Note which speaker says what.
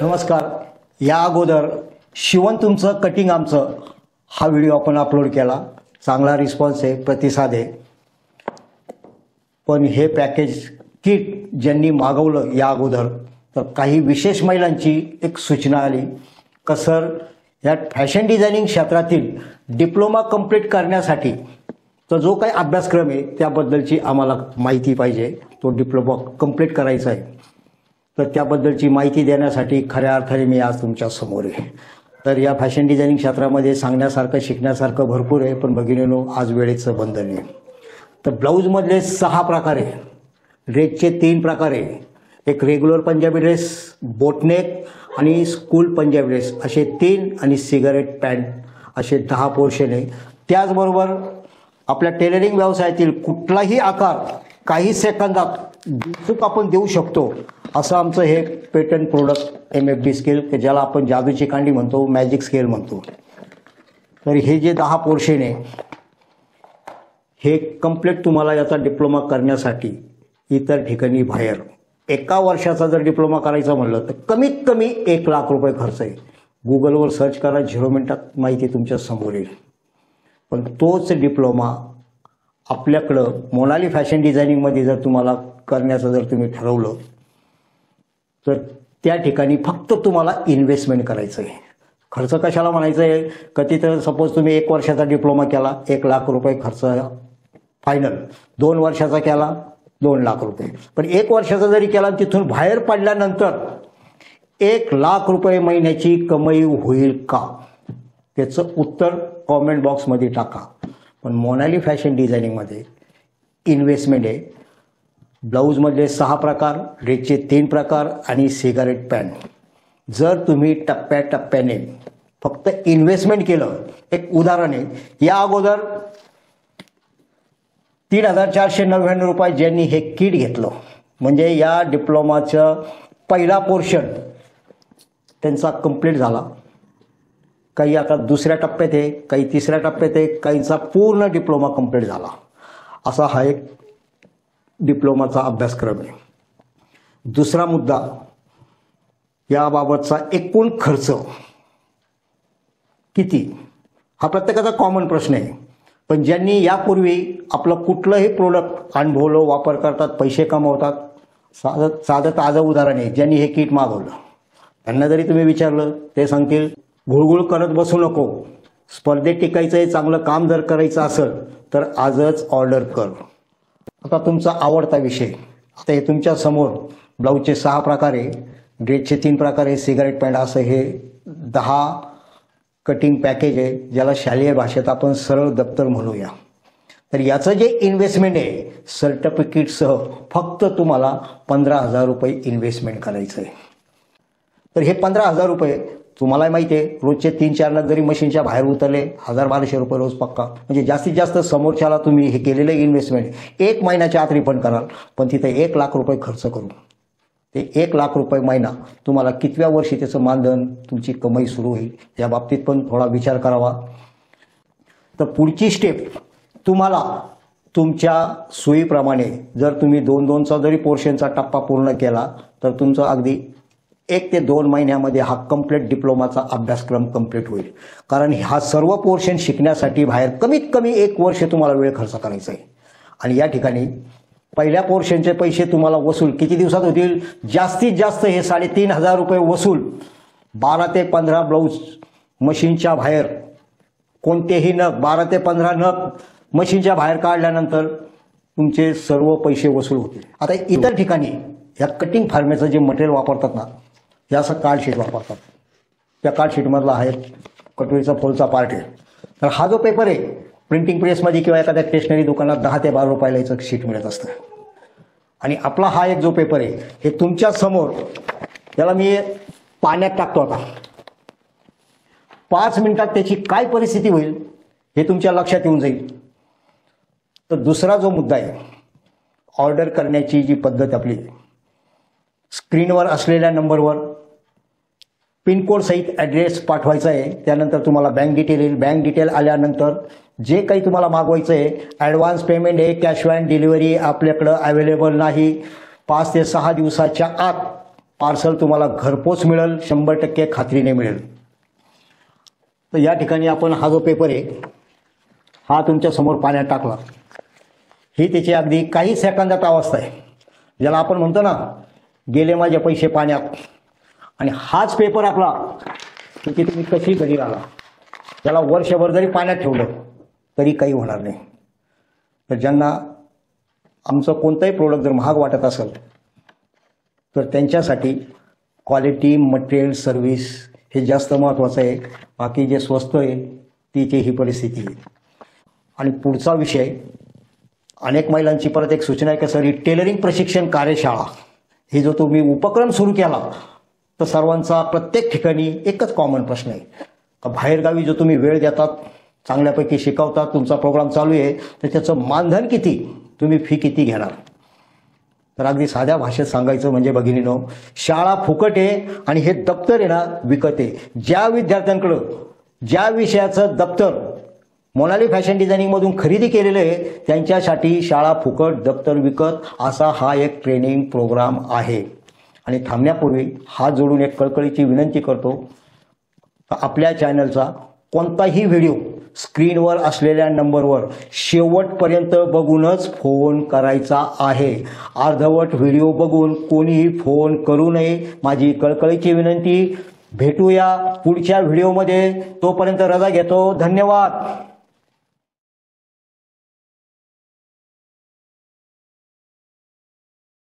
Speaker 1: नमस्कार. या अगोदर शिवण तुमचं कटिंग आमचं हा व्हिडिओ आपण अपलोड केला. चांगला रिस्पॉन्स आहे, प्रतिसाद आहे. पण हे पॅकेज किट ज्यांनी मागवलं या अगोदर, तर काही विशेष महिलांची एक सूचना आली का सर, या फॅशन डिझायनिंग क्षेत्रातील डिप्लोमा कंप्लीट करण्यासाठी तो जो काही अभ्यासक्रम आहे त्याबद्दलची आम्हाला माहिती पाहिजे. तो डिप्लोमा कंप्लीट करायचा आहे, तर त्याबद्दलची माहिती देण्यासाठी खऱ्या अर्थाने मी आज तुमच्या समोर आहे. तर या फॅशन डिझायनिंग क्षेत्रामध्ये सांगण्यासारखं शिकण्यासारखं भरपूर आहे, पण भगिनीनो आज वेळेचं बंधन आहे. तर ब्लाऊजमधले 6 प्रकार आहे, ड्रेसचे 3 प्रकार आहे. एक रेग्युलर पंजाबी ड्रेस, बोटनेक आणि स्कूल पंजाबी ड्रेस असे 3, आणि सिगारेट पॅन्ट असे 10 पोर्शन आहे. त्याचबरोबर आपल्या टेलरिंग व्यवसायातील कुठलाही आकार काही सेकंदात दिवसूक आपण देऊ शकतो असं आमचं हे पेटंट प्रोडक्ट MFD स्केल, ज्याला आपण जादूची कांडी म्हणतो, मॅजिक स्केल म्हणतो. तर हे जे 10 पोर्शन आहे हे कंप्लीट तुम्हाला याचा डिप्लोमा करण्यासाठी इतर ठिकाणी बाहेर 1 वर्षाचा जर डिप्लोमा करायचा म्हणलं तर कमीत कमी 1 लाख रुपये खर्च आहे. गुगलवर सर्च करा, 0 मिनिटात माहिती तुमच्या समोर येईल. पण तोच डिप्लोमा आपल्याकडं मोनाली फॅशन डिझायनिंगमध्ये जर तुम्हाला करण्याचं जर तुम्ही ठरवलं तर त्या ठिकाणी फक्त तुम्हाला इन्व्हेस्टमेंट करायचं आहे. खर्च कशाला म्हणायचं आहे, कधी तर सपोज तुम्ही 1 वर्षाचा डिप्लोमा केला, 1 लाख रुपये खर्च फायनल. 2 वर्षाचा केला 2 लाख रुपये. पण 1 वर्षाचा जरी केला, तिथून बाहेर पडल्यानंतर 1 लाख रुपये महिन्याची कमाई होईल का, त्याचं उत्तर कॉमेंट बॉक्समध्ये टाका. पण मोनाली फॅशन डिझायनिंगमध्ये इन्व्हेस्टमेंट आहे. ब्लाऊजमधले 6 प्रकार, ड्रेसचे 3 प्रकार आणि सिगारेट पॅन्ट. जर तुम्ही टप्प्याटप्प्याने फक्त इन्व्हेस्टमेंट केलं, एक उदाहरण आहे, या अगोदर 3,499 रुपये ज्यांनी हे किट घेतलं, म्हणजे या डिप्लोमाचं पहिला पोर्शन त्यांचा कंप्लीट झाला. काही आता 2ऱ्या टप्प्यात आहे, काही 3ऱ्या टप्प्यात आहे, काहींचा पूर्ण डिप्लोमा कंप्लीट झाला. असा हा एक डिप्लोमाचा अभ्यासक्रम आहे. दुसरा मुद्दा, याबाबतचा एकूण खर्च किती, हा प्रत्येकाचा कॉमन प्रश्न आहे. पण ज्यांनी यापूर्वी आपलं कुठलंही प्रोडक्ट अनुभवलं, वापर करतात, पैसे कमवतात, साधं ताजं उदाहरण आहे, ज्यांनी हे किट मागवलं, त्यांना जरी तुम्ही विचारलं ते सांगतील घुळघुळ करत बसू नको, स्पर्धेत टिकायचं आहे, चांगलं काम जर करायचं असेल तर आजच ऑर्डर कर. आता तुमचा आवडता विषय, आता हे तुमच्या समोर ब्लाऊजचे 6 प्रकार आहे, ड्रेसचे 3 प्रकार आहे, सिगारेट पॅन्ट, असं हे 10 कटिंग पॅकेज आहे, ज्याला शालेय भाषेत आपण सरळ दप्तर म्हणूया. तर याचं जे इन्व्हेस्टमेंट आहे सर्टिफिकेटसह फक्त तुम्हाला 15,000 रुपये इन्व्हेस्टमेंट करायचं आहे. तर हे 15,000 रुपये तुम्हाला माहिती आहे, रोजचे 3-4 लाख जरी मशीनच्या बाहेर उतरले, 1,000-1,200 रुपये रोज पक्का, म्हणजे जास्तीत जास्त समोरच्याला तुम्ही हे केलेलं इन्व्हेस्टमेंट 1 महिन्याच्या आत रिफंड कराल. पण तिथे 1 लाख रुपये खर्च करून ते 1 लाख रुपये महिना तुम्हाला कितव्या वर्षी त्याचं मानधन, तुमची कमाई सुरू होईल, या बाबतीत पण थोडा विचार करावा. तर पुढची स्टेप तुम्हाला तुमच्या सोयीप्रमाणे, जर तुम्ही 2-2चा जरी पोर्शनचा टप्पा पूर्ण केला तर तुमचं अगदी 1 ते 2 महिन्यामध्ये हा कंप्लीट डिप्लोमाचा अभ्यासक्रम कंप्लीट होईल. कारण हा सर्व पोर्शन शिकण्यासाठी बाहेर कमीत कमी 1 वर्ष तुम्हाला वेळ खर्च करायचा आहे. आणि या ठिकाणी पहिल्या पोर्शनचे पैसे तुम्हाला वसूल किती दिवसात होतील, जास्तीत जास्त हे 3,500 रुपये वसूल 12 ते 15 ब्लाऊज मशीनच्या बाहेर, कोणतेही नग 12 ते 15 नग मशीनच्या बाहेर काढल्यानंतर तुमचे सर्व पैसे वसूल होतील. आता इतर ठिकाणी ह्या कटिंग फार्मेचं जे मटेरियल वापरतात ना, हे असं कार्डशीट वापरतात. त्या कार्डशीटमधला हा एक कटोरीचा फोलचा पार्ट आहे. तर हा जो पेपर आहे प्रिंटिंग प्रेसमध्ये किंवा एखाद्या स्टेशनरी दुकानात 10 ते 12 रुपयाला याचं शीट मिळत असतं. आणि आपला हा एक जो पेपर आहे हे तुमच्या समोर, त्याला मी पाण्यात टाकतो. आता 5 मिनिटात त्याची काय परिस्थिती होईल हे तुमच्या लक्षात येऊन जाईल. तर दुसरा जो मुद्दा आहे, ऑर्डर करण्याची जी पद्धत आपली, स्क्रीनवर असलेल्या नंबरवर पिनकोड सहित ॲड्रेस पाठवायचा आहे. त्यानंतर तुम्हाला बँक डिटेल येईल. बँक डिटेल आल्यानंतर जे काही तुम्हाला मागवायचं आहे, ॲडव्हान्स पेमेंट आहे, कॅश ऑन डिलिव्हरी आपल्याकडं अवेलेबल नाही. 5 ते 6 दिवसाच्या आत पार्सल तुम्हाला घरपोच मिळेल, 100% खात्रीने मिळेल. तर या ठिकाणी आपण हा जो पेपर आहे हा तुमच्या समोर पाण्यात टाकला. ही त्याची अगदी काही सेकंदात अवस्था आहे, ज्याला आपण म्हणतो ना गेले माझे पैसे पाण्यात. आणि हाच पेपर आपला की तुम्ही कशी घरी आला, त्याला वर्षभर जरी पाण्यात ठेवलं तरी काही होणार नाही. तर ज्यांना आमचं कोणतंही प्रोडक्ट जर महाग वाटत असेल तर त्यांच्यासाठी क्वालिटी, मटेरियल, सर्व्हिस हे जास्त महत्त्वाचं आहे. बाकी जे स्वस्त आहे तिची ही परिस्थिती आहे. आणि पुढचा विषय, अनेक महिलांची परत एक सूचना आहे की सर ही टेलरिंग प्रशिक्षण कार्यशाळा ही जो तुम्ही उपक्रम सुरू केला, तर सर्वांचा प्रत्येक ठिकाणी एकच कॉमन प्रश्न आहे का बाहेरगावी जो तुम्ही वेळ देतात, चांगल्यापैकी शिकवतात, तुमचा प्रोग्राम चालू आहे, तर त्याचं मानधन किती, तुम्ही फी किती घेणार. तर अगदी साध्या भाषेत सांगायचं म्हणजे भगिनीनो, शाळा फुकट आहे आणि हे दप्तर आहे ना विकत आहे. ज्या विद्यार्थ्यांकडं ज्या विषयाचं दप्तर मोनाली फॅशन डिझायनिंगमधून खरेदी केलेलं आहे त्यांच्यासाठी शाळा फुकट, दप्तर विकत असा हा एक ट्रेनिंग प्रोग्राम आहे. आणि थांबण्यापूर्वी हात जोडून एक कळकळीची विनंती करतो, आपल्या चॅनलचा कोणताही व्हिडिओ स्क्रीनवर असलेल्या नंबरवर शेवटपर्यंत बघूनच फोन करायचा आहे. अर्धवट व्हिडिओ बघून कोणीही फोन करू नये, माझी कळकळीची विनंती. भेटूया पुढच्या व्हिडिओमध्ये, तोपर्यंत रजा घेतो. धन्यवाद.